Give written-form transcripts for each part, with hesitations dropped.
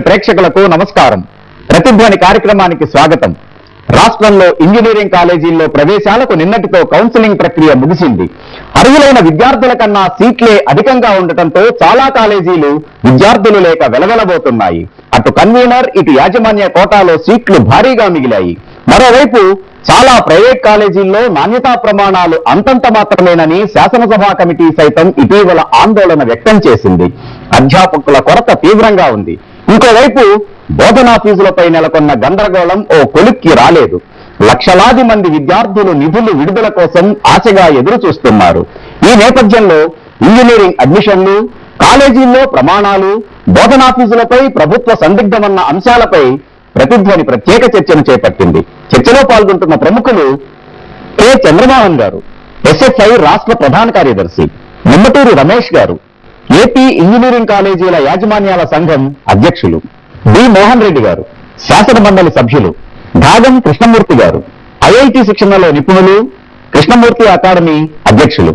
ప్రేక్షకులకు నమస్కారం. ప్రతిధ్వని కార్యక్రమానికి స్వాగతం. రాష్ట్రంలో ఇంజనీరింగ్ కాలేజీల్లో ప్రవేశాలకు నిన్నటితో కౌన్సిలింగ్ ప్రక్రియ ముగిసింది. అర్హులైన విద్యార్థుల కన్నా సీట్లే అధికంగా ఉండటంతో చాలా కాలేజీలు విద్యార్థులు లేక వెలవెలబోతున్నాయి. అటు కన్వీనర్ ఇటు యాజమాన్య కోటాలో సీట్లు భారీగా మిగిలాయి. మరోవైపు చాలా ప్రైవేట్ కాలేజీల్లో నాణ్యతా ప్రమాణాలు అంతంత మాత్రమేనని శాసనసభ కమిటీ సైతం ఇటీవల ఆందోళన వ్యక్తం చేసింది. అధ్యాపకుల కొరత తీవ్రంగా ఉంది. ఇంకోవైపు బోధనా ఫీజులపై నెలకొన్న గందరగోళం ఓ కొలిక్కి రాలేదు. లక్షలాది మంది విద్యార్థులు నిధులు విడుదల కోసం ఆశగా ఎదురు చూస్తున్నారు. ఈ నేపథ్యంలో ఇంజనీరింగ్ అడ్మిషన్లు, కాలేజీల్లో ప్రమాణాలు, బోధనా ఫీజులపై ప్రభుత్వ సందిగ్ధమన్న అంశాలపై ప్రతిధ్వని ప్రత్యేక చర్చను చేపట్టింది. చర్చలో పాల్గొంటున్న ప్రముఖులు కె చంద్రమోహన్ గారు, ఎస్ఎఫ్ఐ రాష్ట్ర ప్రధాన కార్యదర్శి, నిమ్మటూరి రమేష్ గారు, ఏపీ ఇంజనీరింగ్ కాలేజీల యాజమాన్యాల సంఘం అధ్యక్షులు, బి మోహన్ రెడ్డి గారు, శాసన మండలి సభ్యులు, భాగం కృష్ణమూర్తి గారు, ఐఐటి శిక్షణలో నిపుణులు, కృష్ణమూర్తి అకాడమీ అధ్యక్షులు.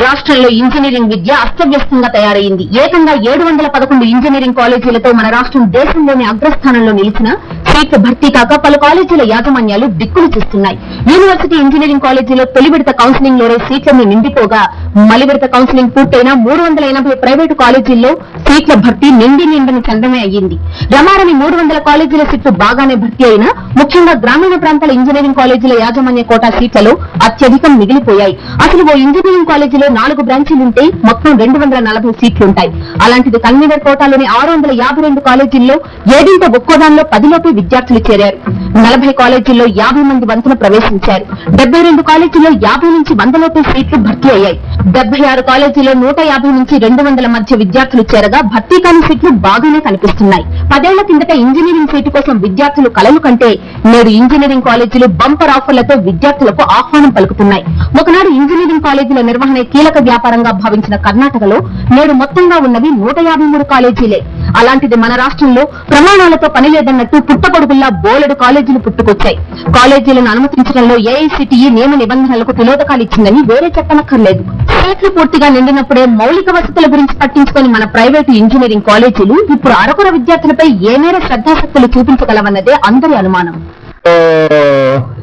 రాష్ట్రంలో ఇంజనీరింగ్ విద్య అస్తవ్యస్తంగా తయారైంది. ఏకంగా 711 ఇంజనీరింగ్ కాలేజీలతో మన రాష్ట్రం దేశంలోని అగ్రస్థానంలో నిలిచిన సీట్లు భర్తీ కాక పలు కాలేజీల యాజమాన్యాలు దిక్కులు చూస్తున్నాయి. యూనివర్సిటీ ఇంజనీరింగ్ కాలేజీలో తొలి విడత కౌన్సిలింగ్ లోనే సీట్లను నిండిపోగా మలి విడత కౌన్సిలింగ్ పూర్తయిన 380 ప్రైవేటు కాలేజీల్లో సీట్ల భర్తీ నిండని చందమే అయ్యింది. రమారమి 300 కాలేజీల సీట్లు బాగానే భర్తీ అయినా ముఖ్యంగా గ్రామీణ ప్రాంతాల ఇంజనీరింగ్ కాలేజీల యాజమాన్య కోటా సీట్లలో అత్యధికం మిగిలిపోయాయి. అసలు ఓ ఇంజనీరింగ్ కాలేజీలో 4 బ్రాంచీలుంటే మొత్తం 240 సీట్లుంటాయి. అలాంటిది కన్వీనర్ కోటాలోని 652 కాలేజీల్లో 7 ఒక్కోదానిలో 10 లోపే విద్యార్థులు చేరారు. 40 కాలేజీల్లో 50 మంది వంతున ప్రవేశించారు. 72 కాలేజీల్లో 50 నుంచి 100 లోపే సీట్లు భర్తీ అయ్యాయి. 76 కాలేజీల్లో 150 నుంచి 200 మధ్య విద్యార్థులు చేరగా భర్తీ కాని సీట్లు బాగానే కనిపిస్తున్నాయి. 10 ఏళ్ల కిందట ఇంజనీరింగ్ సీటు కోసం విద్యార్థులు కలలు కంటే నేడు ఇంజనీరింగ్ కాలేజీలు బంపర్ ఆఫర్లతో విద్యార్థులకు ఆహ్వానం పలుకుతున్నాయి. ఒకనాడు ఇంజనీరింగ్ కాలేజీల నిర్వహణ కీలక వ్యాపారంగా భావించిన కర్ణాటకలో నేడు మొత్తంగా ఉన్నవి 153 కాలేజీలే. అలాంటిది మన రాష్ట్రంలో ప్రమాణాలతో పని లేదన్నట్టు పుట్టగొడుగుల్లా బోలెడు కాలేజీలు పుట్టుకొచ్చాయి. కాలేజీలను అనుమతించడంలో ఏఐసిటిఈ నియమ నిబంధనలకు తిలోదకాలు ఇచ్చిందని వేరే చెప్పనక్కర్లేదు. సీట్లు పూర్తిగా నిండినప్పుడే మౌలిక వసతుల గురించి పట్టించుకొని మన ప్రైవేటు ఇంజనీరింగ్ కాలేజీలు ఇప్పుడు అరకొర విద్యార్థులపై ఏ మేర శ్రద్ధాశక్తులు చూపించగలవన్నదే అందరి అనుమానం.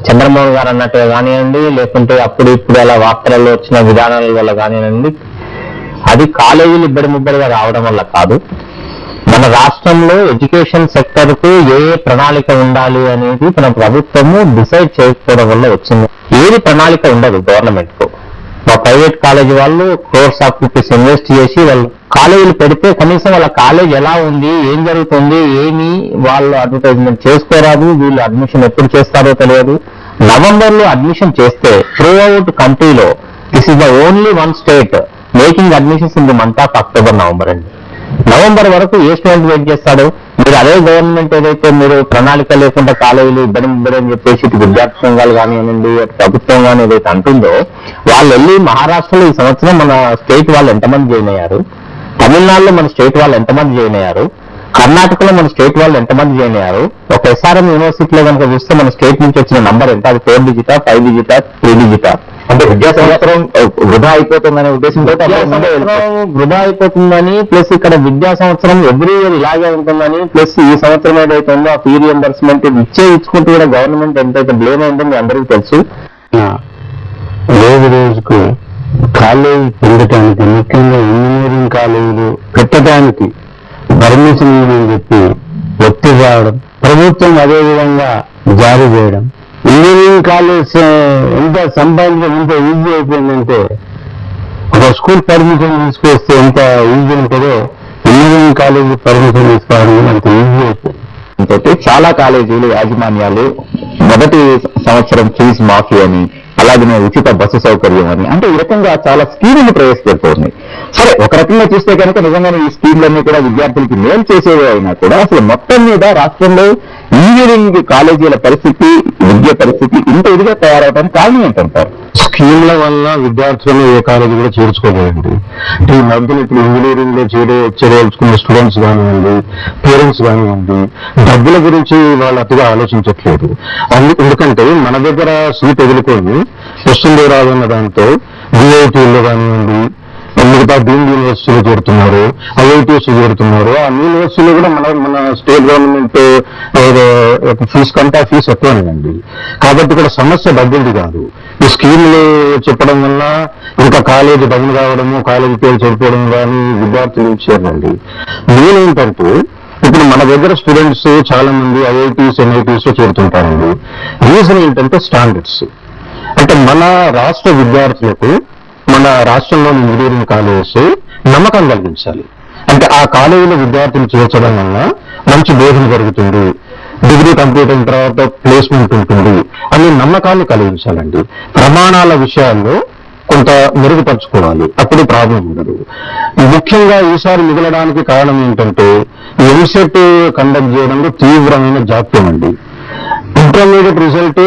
చంద్రమోహన్ గారు అన్నట్టుగా కానివ్వండి, లేకుంటే అప్పుడు ఇప్పుడు అలా వార్తలలో వచ్చిన విధానాల వల్ల కానివ్వండి, అది కాలేజీలు ఇబ్బడి ముబ్బడిగా రావడం వల్ల కాదు. మన రాష్ట్రంలో ఎడ్యుకేషన్ సెక్టర్ కు ఏ ప్రణాళిక ఉండాలి అనేది మన ప్రభుత్వము డిసైడ్ చేయకపోవడం వల్ల వచ్చింది. ఏది ప్రణాళిక ఉండదు గవర్నమెంట్ కు. మా ప్రైవేట్ కాలేజీ వాళ్ళు క్రోర్స్ ఆఫ్ రూపీస్ ఇన్వెస్ట్ చేసి వాళ్ళు కాలేజీలు పెడితే కనీసం వాళ్ళ కాలేజ్ ఎలా ఉంది, ఏం జరుగుతుంది, ఏమి వాళ్ళు అడ్వర్టైజ్మెంట్ చేసుకోరాదు. వీళ్ళు అడ్మిషన్ ఎప్పుడు చేస్తారో తెలియదు. నవంబర్ లో అడ్మిషన్ చేస్తే త్రూ అవుట్ కంట్రీలో this is the only one state making admissions in the month of October, November అండి. నవంబర్ వరకు ఏ స్టూడెంట్ వెయిట్ చేస్తాడు? మీరు అదే గవర్నమెంట్ ఏదైతే మీరు ప్రణాళిక లేకుండా కాలేజీలు ఇబ్బడి అని చెప్పేసి ఇటు విద్యార్థి సంఘాలు కానివ్వండి, అటు ప్రభుత్వం కానీ ఏదైతే అంటుందో, వాళ్ళు వెళ్ళి మహారాష్ట్రలో ఈ సంవత్సరం మన స్టేట్ వాళ్ళు ఎంతమంది జాయిన్ అయ్యారు, తమిళనాడులో మన స్టేట్ వాళ్ళు ఎంతమంది జాయిన్ అయ్యారు, కర్ణాటకలో మన స్టేట్ వాళ్ళు ఎంతమంది జాయిన్ అయ్యారు, ఒక ఎస్ఆర్ఎం యూనివర్సిటీలో కనుక చూస్తే మన స్టేట్ నుంచి వచ్చిన నంబర్ ఎంత? అది 4 డిజిటా, 5 డిజిటా, 3 డిజిటా? అంటే విద్యా సంవత్సరం వృధా అయిపోతుందనే ఉద్దేశంతో వృధా అయిపోతుందని, ప్లస్ ఇక్కడ విద్యా సంవత్సరం ఎవ్రీ ఇయర్ ఇలాగే ఉంటుందని, ప్లస్ ఈ సంవత్సరం ఏదైతే ఉందో ఆ ఫీ రియంబర్స్మెంట్ ఇచ్చుకుంటూ కూడా గవర్నమెంట్ ఎంతైతే బ్లేమ్ అయిందో మీ అందరికీ తెలుసు. రోజుకు కాలేజీ పెరగటానికి, ముఖ్యంగా ఇంజనీరింగ్ కాలేజీలు పెట్టడానికి పర్మిషన్ ఇవ్వమని చెప్పి ఒత్తిడి రావడం, ప్రభుత్వం అదేవిధంగా జారీ చేయడం, ఇంజనీరింగ్ కాలేజ్ ఎంత సంపాదించడం ఎంత ఈజీ అయిపోయిందంటే, ఒక స్కూల్ పర్మిషన్ తీసుకొస్తే ఎంత ఈజీ ఉంటుందో ఇంజనీరింగ్ కాలేజీ పర్మిషన్ తీసుకోవడం అంత ఈజీ అయిపోయింది. అంటే చాలా కాలేజీలు యాజమాన్యాలు మొదటి సంవత్సరం ఫీజు మాఫీ అని, అలాగే ఉచిత బస్సు సౌకర్యం అని, అంటే ఈ రకంగా చాలా స్కీములు ప్రవేశపెడుతుంది. సరే, ఒక రకంగా చూస్తే కనుక నిజంగానే ఈ స్కీమ్లన్నీ కూడా విద్యార్థులకి మేలు చేసేవి అయినా కూడా అసలు మొత్తం మీద రాష్ట్రంలో ఇంజనీరింగ్ కాలేజీల పరిస్థితి, విద్య పరిస్థితి ఇంత ఇదిగా తయారవడానికి కారణం ఏంటంటారు? స్కీమ్ల వల్ల విద్యార్థులను ఏ కాలేజీ కూడా చేర్చుకోలేదండి. అంటే ఈ మధ్యన ఇప్పుడు ఇంజనీరింగ్ లో చేరవలసుకున్న స్టూడెంట్స్ కానివ్వండి, పేరెంట్స్ కానివ్వండి, డబ్బుల గురించి వాళ్ళు అతిగా ఆలోచించట్లేదు. ఎందుకంటే మన దగ్గర సీట్ ఎదుర్కొని వస్తుందో రాదన్న దాంతో విఐటీల్లో కానివ్వండి, మిగతా డీమ్డ్ యూనివర్సిటీలో చేరుతున్నారు, ఐఐటీస్ చేరుతున్నారు. ఆ యూనివర్సిటీలో కూడా మన స్టేట్ గవర్నమెంట్ ఫీజు కంటే ఆ ఫీజు ఎక్కువనేదండి. కాబట్టి ఇక్కడ సమస్య డబ్బులది కాదు. ఈ స్కీములు చెప్పడం వల్ల ఇంకా కాలేజీ డబ్బులు కావడము, కాలేజీ పేరు చెడిపోవడం కానీ విద్యార్థులు ఇచ్చారండి. మెయిన్ ఏంటంటే ఇప్పుడు మన దగ్గర స్టూడెంట్స్ చాలా మంది ఐఐటీస్ ఎన్ఐటీస్ లో చేరుతుంటారండి. రీజన్ ఏంటంటే స్టాండర్డ్స్. అంటే మన రాష్ట్ర విద్యార్థులకు మన రాష్ట్రంలోని ఇంజనీరింగ్ కాలేజెస్ నమ్మకం కలిగించాలి. అంటే ఆ కాలేజీలో విద్యార్థులు చేర్చడం వల్ల మంచి బోధన జరుగుతుంది, డిగ్రీ కంప్లీట్ అయిన తర్వాత ప్లేస్మెంట్ ఉంటుంది అనే నమ్మకాన్ని కలిగించాలండి. ప్రమాణాల విషయాల్లో కొంత మెరుగుపరచుకోవాలి, అప్పుడు ప్రాబ్లం ఉండదు. ముఖ్యంగా ఈసారి మిగలడానికి కారణం ఏంటంటే ఎంసెట్ కండక్ట్ చేయడంలో తీవ్రమైన జాప్యం అండి. ఇంటర్మీడియట్ రిజల్ట్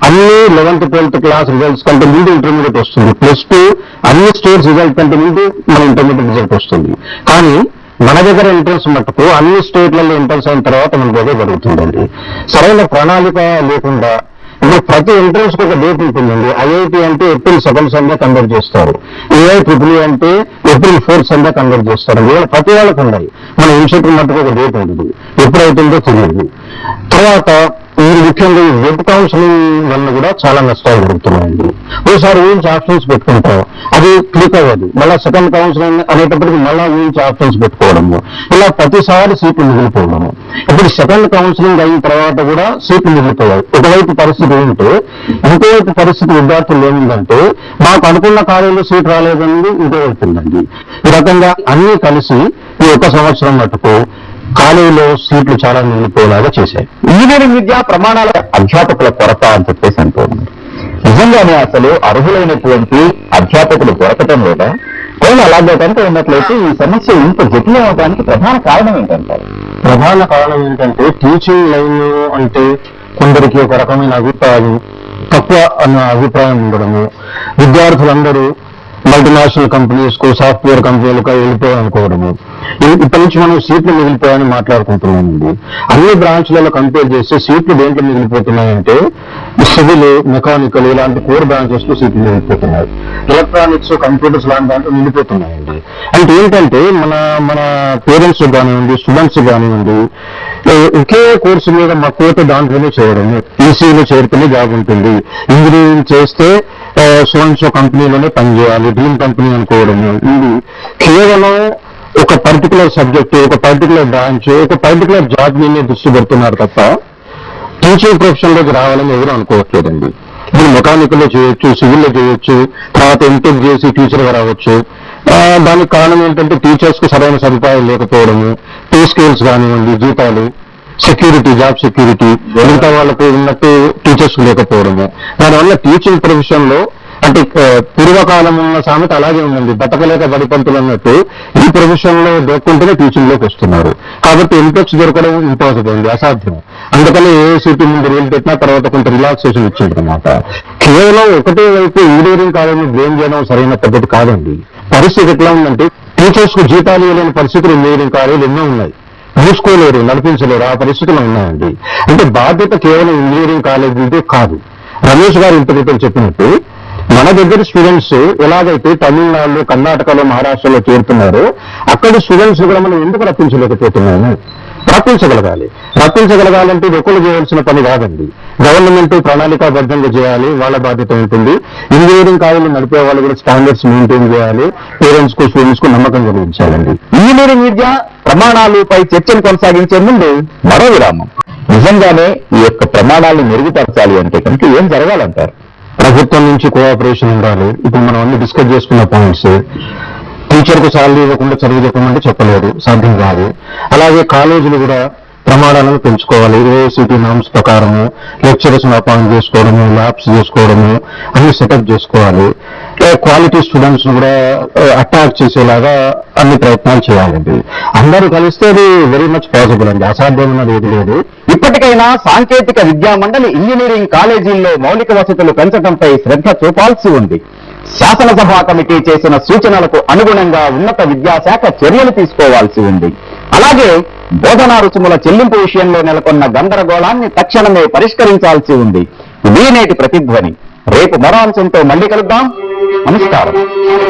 అన్ని 11th 12th క్లాస్ రిజల్ట్స్ కంటే ముందు ఇంటర్మీడియట్ వస్తుంది, +2 అన్ని స్టేట్స్ రిజల్ట్ కంటే ముందు మన ఇంటర్మీడియట్ రిజల్ట్ వస్తుంది. కానీ మన దగ్గర ఎంట్రన్స్ మట్టుకు అన్ని స్టేట్లలో ఎంట్రన్స్ అయిన తర్వాత మన దగ్గర జరుగుతుందండి. సరైన ప్రణాళిక లేకుండా ఇప్పుడు ప్రతి ఎంట్రన్స్ కు ఒక డేట్ ఉంటుందండి. ఐఐటి అంటే ఏప్రిల్ 2nd సండే కండక్ట్ చేస్తారు, ఏఐట్రిపుల్ అంటే ఏప్రిల్ 4th సండే కండక్ట్ చేస్తారు. ప్రతి వాళ్ళకు ఉన్నాయి. మన ఎంసెట్ మట్టుకు ఒక డేట్ ఉండదు, ఎప్పుడైతుందో తెలియదు. తర్వాత ఈ ముఖ్యంగా ఈ వెబ్ కౌన్సిలింగ్ వల్ల కూడా చాలా నష్టాలు జరుగుతున్నాయండి. ఒకసారి ఊహించి ఆప్షన్స్ పెట్టుకుంటాం, అది క్లిక్ అవ్వదు. మళ్ళీ సెకండ్ కౌన్సిలింగ్ అనేటప్పటికి మళ్ళీ ఊహించి ఆప్షన్స్ పెట్టుకోవడము, ఇలా ప్రతిసారి సీట్లు మిగిలిపోవడము. ఇప్పుడు సెకండ్ కౌన్సిలింగ్ అయిన తర్వాత కూడా సీట్లు మిగిలిపోయాయి. ఒకవైపు పరిస్థితి ఉంటే ఇంకోవైపు పరిస్థితి విద్యార్థులు ఏముందంటే మాకు అనుకున్న కాలేజీలో సీట్ రాలేదని ఇంకోవైపు ఉందండి. ఈ రకంగా అన్ని కలిసి ఈ 1 సంవత్సరం మటుకు కాలేజీలో సీట్లు చాలా మిగిలిపోయేలాగా చేశాయి. ఇంజనీరింగ్ విద్యా ప్రమాణాల అధ్యాపకుల కొరత అని చెప్పేసి అంటున్నారు. నిజంగానే అసలు అర్హులైనటువంటి అధ్యాపకులు దొరకటం లేదా? కానీ అలాగే కనుక ఉన్నట్లయితే ఈ సమస్య ఇంత జటిలం అవడానికి ప్రధాన కారణం ఏంటంటారు? ప్రధాన కారణం ఏంటంటే టీచింగ్ లైన్ అంటే కొందరికి ఒక రకమైన అభిప్రాయం, తక్కువ అన్న అభిప్రాయం ఉండడము, విద్యార్థులందరూ మల్టీనేషనల్ కంపెనీస్ కు సాఫ్ట్వేర్ కంపెనీలకు వెళ్ళిపోయాలనుకోవడము. ఇప్పటి నుంచి మనం సీట్లు మిగిలిపోయాయని మాట్లాడుకుంటున్నామండి. అన్ని బ్రాంచ్లలో కంపేర్ చేస్తే సీట్లు దేంట్లో మిగిలిపోతున్నాయంటే సివిల్, మెకానికల్ ఇలాంటి కోర్ బ్రాంచెస్ లో సీట్లు మిగిలిపోతున్నాయి. ఎలక్ట్రానిక్స్, కంప్యూటర్స్ లాంటి దాంట్లో మిగిలిపోతున్నాయండి. అంటే ఏంటంటే మన పేరెంట్స్ కానివ్వండి, స్టూడెంట్స్ కానివ్వండి, ఒకే కోర్సు మీద మక్కువతో దాంట్లోనే చేయడం. ఈసీలో చేరితేనే జాబ్ ఉంటుంది, ఇంజనీరింగ్ చేస్తే సో కంపెనీలోనే పనిచేయాలి, డ్రీమ్ కంపెనీ అనుకోవడము. ఇది కేవలం ఒక పర్టికులర్ సబ్జెక్ట్, ఒక పర్టికులర్ బ్రాంచ్, ఒక పర్టికులర్ జాబ్ మీదే దృష్టి పెడుతున్నారు తప్ప టీచింగ్ ప్రొఫెషన్ లోకి రావాలని ఎవరు అనుకోవట్లేదండి. ఇప్పుడు మెకానికల్ లో చేయొచ్చు, సివిల్లో చేయొచ్చు, తర్వాత ఎంటెక్ చేసి టీచర్ గా రావచ్చు. దానికి కారణం ఏంటంటే టీచర్స్ కు సరైన సదుపాయాలు లేకపోవడము, పే స్కేల్స్ కానివ్వండి, జీతాలు, సెక్యూరిటీ, జాబ్ సెక్యూరిటీ మిగతా వాళ్ళకు ఉన్నట్టు టీచర్స్ లేకపోవడము. దానివల్ల టీచింగ్ ప్రొఫెషన్ లో అంటే పూర్వకాలం ఉన్న సామెత అలాగే ఉందండి, బతకలేక బడిపంతులు అన్నట్టు ఈ ప్రొఫెషన్ లో దొరుకుంటూనే టీచింగ్ లోకి వస్తున్నారు. కాబట్టి ఎంటెక్స్ దొరకడం ఇంపాసిబుల్ అండి, అసాధ్యం. అందుకని ఏఐసిటీ ముందు రూల్ పెట్టినా తర్వాత కొంత రిలాక్సేషన్ ఇచ్చిందన్నమాట. కేవలం ఒకటే వైపు ఇంజనీరింగ్ కాలేజీని బ్లేమ్ చేయడం సరైన పద్ధతి కాదండి. పరిస్థితి ఎట్లా ఉందంటే టీచర్స్ కు జీతాలు ఇవ్వలేని పరిస్థితులు ఇంజనీరింగ్ కాలేజీలు ఎన్నో ఉన్నాయి, చూసుకోలేరు, నడిపించలేరు, ఆ పరిస్థితులు ఉన్నాయండి. అంటే బాధ్యత కేవలం ఇంజనీరింగ్ కాలేజీదే కాదు. రమేష్ గారు ఇంత క్రితం చెప్పినట్టు మన దగ్గర స్టూడెంట్స్ ఎలాగైతే తమిళనాడులో, కర్ణాటకలో, మహారాష్ట్రలో చేరుతున్నారో అక్కడి స్టూడెంట్స్ కూడా మనం ఎందుకు రప్పించలేకపోతున్నాము? రప్పించగలగాలంటే ఇది ఒకళ్ళు చేయాల్సిన పని కాదండి. గవర్నమెంట్ ప్రణాళికాబద్ధంగా చేయాలి, వాళ్ళ బాధ్యత ఉంటుంది. ఇంజనీరింగ్ కాలేజీలు నడిపే వాళ్ళు కూడా స్టాండర్డ్స్ మెయింటైన్ చేయాలి, పేరెంట్స్ కు స్టూడెంట్స్ కు నమ్మకం కలిగించాలండి. ఇంజనీరింగ్ విద్య ప్రమాణాలపై చర్చను కొనసాగించే ముందు మరో విరామం. నిజంగానే ఈ యొక్క ప్రమాణాలను మెరుగుపరచాలి అంటే కనుక ఏం జరగాలంటారు? ప్రభుత్వం నుంచి కోఆపరేషన్ ఉండాలి. ఇప్పుడు మనం అన్ని డిస్కస్ చేసుకున్న పాయింట్స్. టీచర్ కు సాలరీ ఇవ్వకుండా చదువు చెప్పమంటే చెప్పలేరు, సాధ్యం కాదు. అలాగే కాలేజీలు కూడా ప్రమాణాలను పెంచుకోవాలి. ఏఐసిటీ నామ్స్ ప్రకారము లెక్చరర్స్ అపాయింట్ చేసుకోవడము, ల్యాబ్స్ చేసుకోవడము అన్ని సెటప్ చేసుకోవాలి. క్వాలిటీ స్టూడెంట్స్ ను కూడా అట్రాక్ట్ చేసేలాగా అన్ని ప్రయత్నాలు చేయాలండి. అందరూ కలిస్తే అది వెరీ మచ్ పాసిబుల్ అండి, అసాధ్యమైనది ఏది లేదు. ఇప్పటికైనా సాంకేతిక విద్యా మండలి ఇంజనీరింగ్ కాలేజీల్లో మౌలిక వసతులు పెంచడంపై శ్రద్ధ చూపాల్సి ఉంది. శాసనసభ కమిటీ చేసిన సూచనలకు అనుగుణంగా ఉన్నత విద్యాశాఖ చర్యలు తీసుకోవాల్సి ఉంది. అలాగే బోధనా రుసుముల చెల్లింపు విషయంలో నెలకొన్న గందరగోళాన్ని తక్షణమే పరిష్కరించాల్సి ఉంది. ఇది నేటి ప్రతిధ్వని. రేపు మరో అంశంతో మళ్ళీ కలుద్దాం. నమస్కారం.